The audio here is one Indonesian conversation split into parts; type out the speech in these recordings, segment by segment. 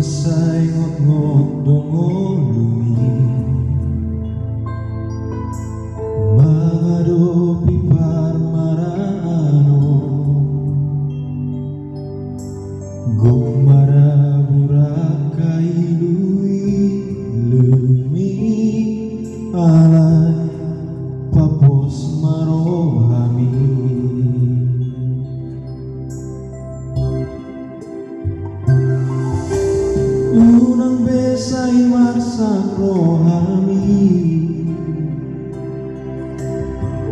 Masay ngot-ngot dongolumi menghadapi parmarano gok maraburakai lui lemi alai papos marohami unang besay marsak rohami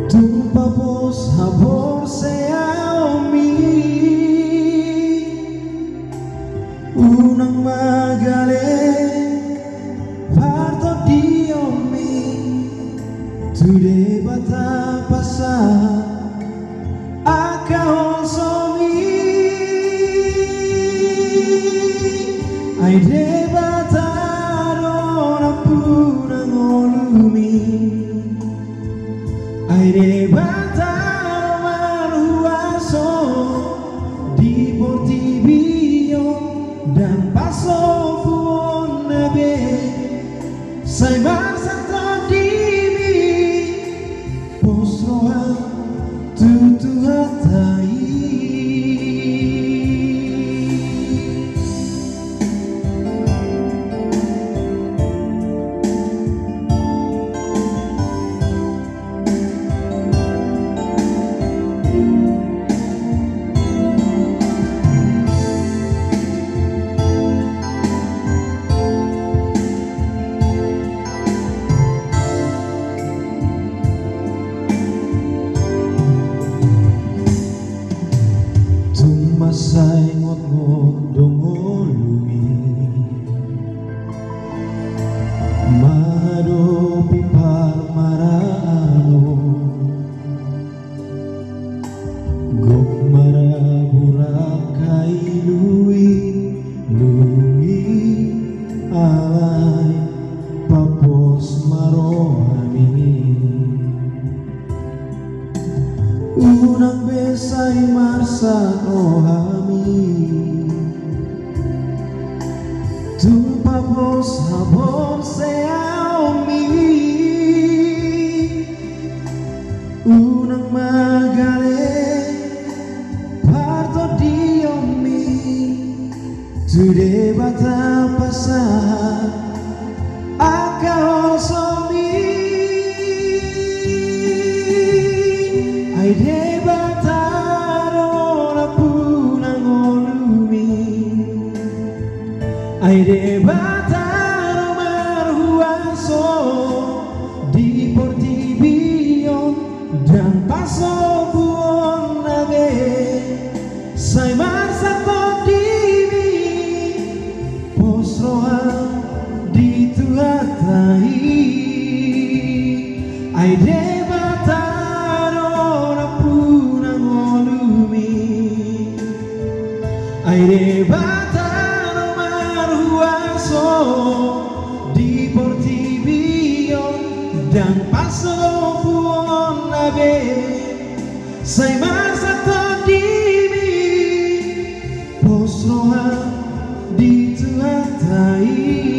tumpapos habor seaomi unang magale parto diomi tude bata pasa akahon somi aide bata dona puna ngolumi aide bata maruaso di portibio dan paso pun nabe sai basa tadimi posroa tutu hatai masay ngot-ngot dongolumi menghadapi parmarano gok maraburakai lui alai papos marohami unang besay marsa rohami tumpapos habor seaomi unang magale parto diomi tude bata pasa akahon somi aide bata dona puna ngolumi aide bata marhuaso di portibio dan paso buon nabe sai marsa todimi posroa di tuatai aide bata aire batano marhuaso di portibio dan paso buon nabe sai masa todimi posroa di tuatai